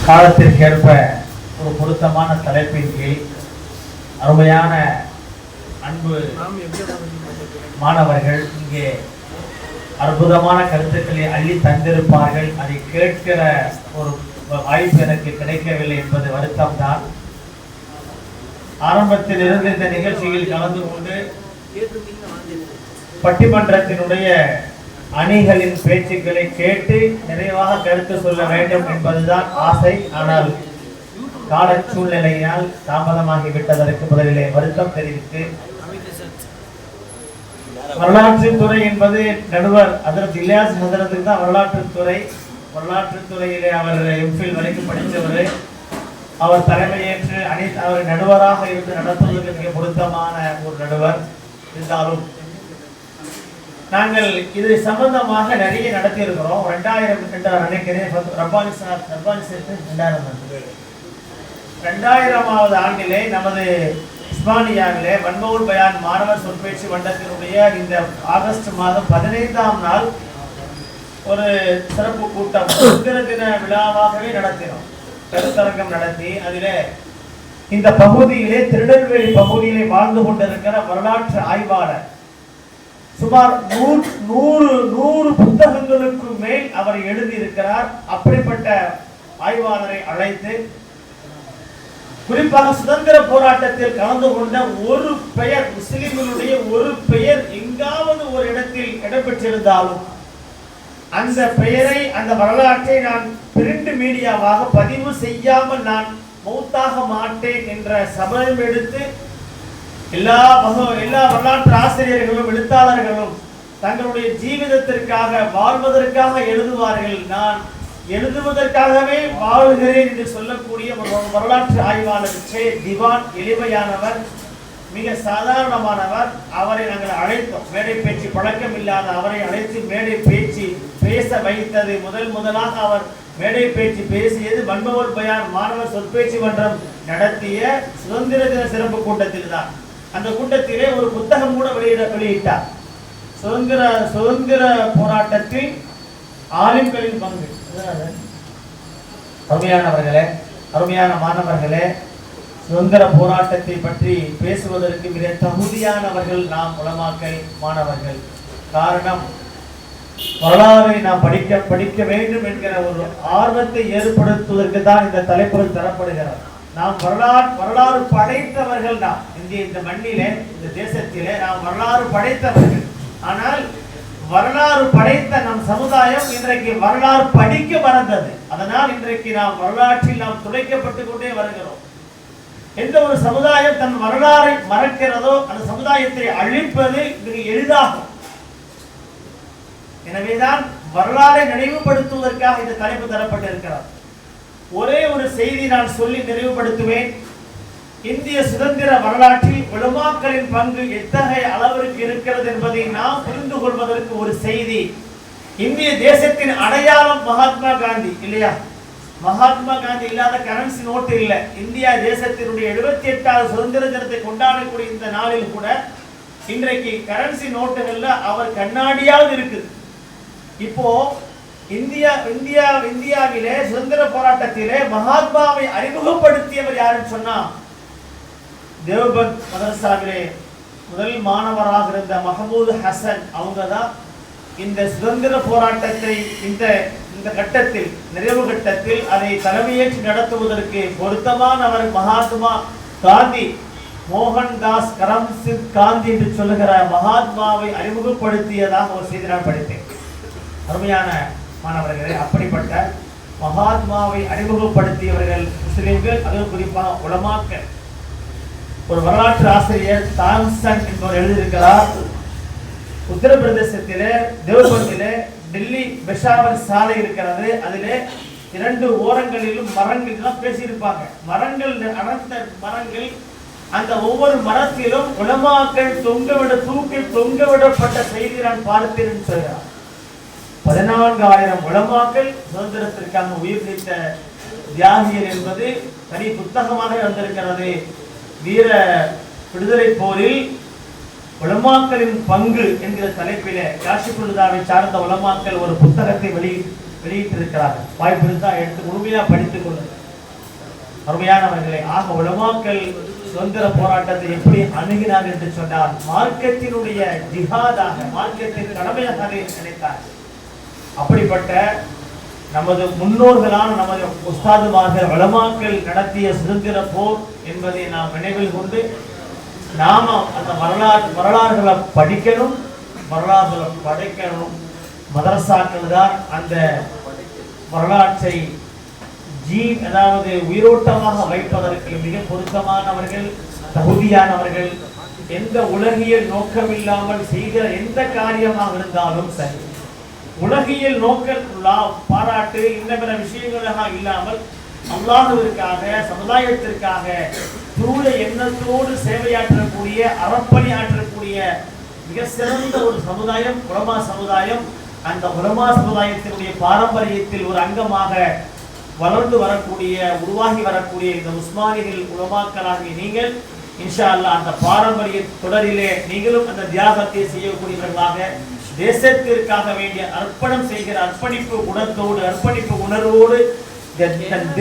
காலத்திற்கேற்ப ஒரு பொருத்தமான தலைப்பின் கீழ் அருமையான அன்பு மாணவர்கள் இங்கே அற்புதமான கருத்துக்களை அள்ளி தந்திருப்பார்கள். அதை கேட்கிற ஒரு வாய்ப்பு எனக்கு கிடைக்கவில்லை என்பது வருத்தம் தான். ஆரம்பத்தில் இருந்து இந்த நிகழ்ச்சியில் கலந்து கொண்டு பட்டிமன்றத்தினுடைய அணிகளின் பேச்சுக்களை கேட்டு நிறைவாக கருத்து சொல்ல வேண்டும் என்பதுதான் ஆசை. ஆனால் கால சூழ்நிலையினால் தாமதமாகிவிட்டதற்கு முதலிலே வருத்தம் தெரிவித்து, வரலாற்றுத்துறை என்பது நடுவர் அதற்கு இலியாஸ் ஹசரத்துக்கு தான் வரலாற்றுத்துறையிலே அவர் எம்ஃபில் வரைக்கும் படித்தவர். அவர் தலைமையேற்று அவர் நடுவராக இருந்து நடத்துவதற்கு மிக பொருத்தமான ஒரு நடுவர். இருந்தாலும் நாங்கள் இது சம்பந்தமாக நிறைய நடத்தி இருக்கிறோம். 2000 நினைக்கிறேன். ரப்பானி சார் 2000வது ஆண்டிலே நமது இஸ்பானியாவிலே வன்மவுல் பயான் மாணவர் சொற்பேச்சு மன்றத்தினுடைய இந்த ஆகஸ்ட் மாதம் 15ஆம் நாள் ஒரு சிறப்பு கூட்டம் சுதந்திர தின விழாவாகவே நடத்தினோம். கருத்தரங்கம் நடத்தி அதிலே இந்த பகுதியிலே திருநெல்வேலி பகுதியிலே வாழ்ந்து கொண்டிருக்கிற வரலாற்று ஆய்வாளர் சுமார் 100 புத்தகங்களுக்கு மேல் அவர் எழுதியிருக்கிறார். அப்படிப்பட்ட ஆய்வாளரை அழைத்து குறிப்பாக சுதந்திர போராட்டத்தில் கலந்து கொண்ட ஒரு பெயர், முஸ்லிம்களுடைய ஒரு பெயர் எங்காவது ஒரு இடத்தில் இடம்பெற்றிருந்தாலும் அந்த பெயரை, அந்த வரலாற்றை நான் பிரிண்ட் மீடியாவாக பதிவு செய்யாமல் நான் மௌத்தாக மாட்டேன் என்ற சபதம் எடுத்து எல்லா வரலாற்று ஆசிரியர்களும் எழுத்தாளர்களும் தங்களுடைய ஜீவிதத்திற்காக வாழ்வதற்காக எழுதுவார்கள். நான் எழுதுவதற்காகவே வாழ்கிறேன் என்று சொல்லக்கூடிய ஒரு வரலாற்று ஆய்வாளர் திவான். எளிமையானவர், மிக சாதாரணமானவர். அவரை நாங்கள் அழைத்தோம். மேடை பேச்சு பழக்கம் இல்லாத அவரை அழைத்து மேடை பேச்சு பேச வைத்தது முதலாக அவர் மேடை பேச்சு பேசியது வன்மவுல் பயான் மாணவர் சொற்பேச்சு மன்றம் நடத்திய சுதந்திர தின சிறப்பு கூட்டத்தில் தான். அந்த கூட்டத்திலே ஒரு புத்தகம் கூட வெளியிட்டார். சுதந்திர போராட்டத்தில் ஆலிம்களின் பங்கு. அருமையானவர்களே, அருமையான மாணவர்களே, சுதந்திர போராட்டத்தை பற்றி பேசுவதற்கு மிக தகுதியானவர்கள் நாம் உலமாக்கள் மாணவர்கள். காரணம், வரலாறை நாம் படிக்க வேண்டும் என்கிற ஒரு ஆர்வத்தை ஏற்படுத்துவதற்கு தான் இந்த தலைப்புகள் தரப்படுகிறது. நாம் வரலாறு படைத்தவர்கள் தான். இந்த மண்ணிலே, இந்த தேசத்திலே நாம் வரலாறு படைத்தவர்கள். ஆனால் வரலாறு படைத்த நம் சமுதாயம் இன்றைக்கு வரலாறு படிக்க மறந்தது. அதனால் இன்றைக்கு நாம் வரலாற்றில் நாம் துடைக்கப்பட்டு கொண்டே வருகிறோம். எந்த ஒரு சமுதாயம் தன் வரலாறை மறக்கிறதோ அந்த சமுதாயத்தை அழிப்பது மிக எளிதாகும். எனவேதான் வரலாறை நினைவுபடுத்துவதற்காக இந்த தலைப்பு தரப்பட்டிருக்கிறார். ஒரே ஒரு செய்தி நான் சொல்லி நிறைவுபடுத்துவேன். இந்திய சுதந்திர வரலாற்றில் உலமாக்களின் பங்கு எத்தகைய அளவிற்கு இருக்கிறது என்பதை நாம் புரிந்து கொள்வதற்கு ஒரு செய்தி. இந்திய தேசத்தின் அடையாளம் மகாத்மா காந்தி இல்லையா? மகாத்மா காந்தி இல்லாத கரன்சி நோட்டு இல்லை. இந்தியா தேசத்தினுடைய 78வது சுதந்திர தினத்தை கொண்டாடக்கூடிய இந்த நாளில் கூட இன்றைக்கு கரன்சி நோட்டுகள்ல அவர் கண்ணாடியாவது இருக்குது. இப்போ இந்தியாவிலே சுதந்திர போராட்டத்திலே மகாத்மாவை அறிமுகப்படுத்தியவர் யாருன்னு சொன்னா, தேவபந்த் மதரசாவிலே முதல் மாணவராக இருந்த மஹமூது ஹசன். அவங்க தான் இந்த சுதந்திர போராட்டத்தை இந்த கட்டத்தில், நிறைவு கட்டத்தில் அதை தலைமையேற்று நடத்துவதற்கு பொருத்தமானவர் மகாத்மா காந்தி. மோகன்தாஸ் கரம்சித் காந்தி என்று சொல்லுகிற மகாத்மாவை அறிமுகப்படுத்தியதாக ஒரு செய்தி நான் படித்தேன். அருமையான மாணவர்களே, அப்படிப்பட்ட மகாத்மாவை அறிமுகப்படுத்தியவர்கள் முஸ்லிம்கள், அதுவும் குறிப்பாக உலமாக்கள். ஒரு வரலாற்று ஆசிரியர் தாம்சன் என்பவர் எழுதியிருக்கிறார். உத்தரப்பிரதேசத்திலே தேவபந்திலே டெல்லி பெஷாவர் சாலை இருக்கிறது. அதிலே 2 ஓரங்களிலும் மரங்கள் பேசியிருப்பாங்க. மரங்கள், அடர்ந்த மரங்கள். அந்த ஒவ்வொரு மரத்திலும் உலமாக்கள் தொங்கவிடப்பட்ட செய்தி நான் பார்த்தேன் சொல்கிறார். 14,000 உலமாக்கள் சுதந்திரத்திற்காக உயிர் நீத்த தியாகிகள் என்பது தனி புத்தகமாக வந்திருக்கிறது. வீர விடுதலை போரில் உலமாக்களின் பங்கு என்கிற தலைப்பிலே காஷிபுல்லாவை சார்ந்த உலமாக்கள் ஒரு புத்தகத்தை வெளியிட்டிருக்கிறார்கள். வாய்ப்பு இருந்தால் எடுத்து முழுமையாக படித்துக் கொள்ளுங்கள். அருமையானவர்களே, ஆக உலமாக்கள் சுதந்திர போராட்டத்தை எப்படி அணுகினார் என்று சொன்னால் மார்க்கத்தினுடைய ஜிஹாதாக, மார்க்கத்தின் கடமையாக அதை நினைத்தார். அப்படிப்பட்ட நமது முன்னோர்களான நமது உஸ்தாதுமார்கள் உலமாக்கள் நடத்திய சுதந்திர போர் என்பதை நாம் நினைவில் கொண்டு நாம அந்த வரலாறுகளை படிக்கணும், வரலாறுகளை படைக்கணும். மதரசாக்கள் தான் அந்த வரலாற்றை அதாவது உயிரோட்டமாக வைப்பதற்கு மிக பொருத்தமானவர்கள், தகுதியானவர்கள். எந்த உலகியல் நோக்கமில்லாமல் செய்கிற எந்த காரியமாக இருந்தாலும் சரி, உலகியல் நோக்க பாராட்டு இந்த பிற விஷயங்களாக இல்லாமல் அல்லாஹ்விற்காக, சமுதாயத்திற்காக தூய எண்ணத்தோடு சேவையாற்றக்கூடிய, அறப்பணி ஆற்றக்கூடிய மிக சிறந்த ஒரு சமுதாயம் உலமா சமுதாயம். அந்த உலமா சமுதாயத்தினுடைய பாரம்பரியத்தில் ஒரு அங்கமாக வளர்ந்து வரக்கூடிய, உருவாகி வரக்கூடிய இந்த உஸ்மானிகள் உலமாக்களாகிய நீங்கள் இன்ஷா அல்லாஹ் அந்த பாரம்பரிய தொடரிலே நீங்களும் அந்த தியாகத்தை செய்யக்கூடியவர்களாக, தேசத்திற்காக வேண்டிய அர்ப்பணம் செய்கிற அர்ப்பணிப்பு குணத்தோடு, அர்ப்பணிப்பு உணர்வோடு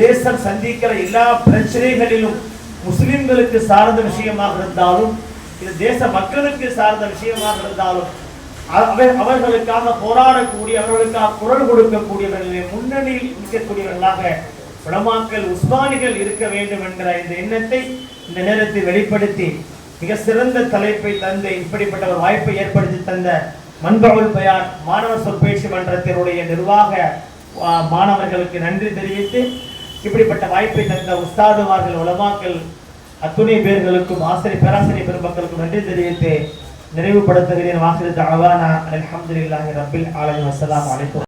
தேசம் சந்திக்கிற எல்லா பிரச்சனைகளிலும் முஸ்லிம்களுக்கு சார்ந்த விஷயமாக இருந்தாலும், இது தேச மக்களுக்கு சார்ந்த விஷயமாக இருந்தாலும் அவர்களுக்காக போராடக்கூடிய, அவர்களுக்காக குரல் கொடுக்கக்கூடியவர்களை முன்னணியில் நிற்கக்கூடியவர்களாக உலமாக்கள் உஸ்மானிகள் இருக்க வேண்டும் என்கிற இந்த எண்ணத்தை இந்த நேரத்தில் வெளிப்படுத்தி மிக சிறந்த தலைப்பை தந்து இப்படிப்பட்ட ஒரு வாய்ப்பை ஏற்படுத்தி தந்த மன்பவுல் பயான் மாணவர் சொற்பேச்சு மன்றத்தினுடைய நிர்வாக மாணவர்களுக்கு நன்றி தெரிவித்து, இப்படிப்பட்ட வாய்ப்பை தந்த உஸ்தாதுமார்கள் உலமாக்கள் அத்துணை பேர்களுக்கும் பேராசிரியர் பெருமக்களுக்கும் நன்றி தெரிவித்து நிறைவுபடுத்துகிறேன். வாசிறு தஅவானா அல்ஹம்துலில்லாஹி ரப்பில் ஆலமீன். அஸ்ஸலாமு அலைக்கும்.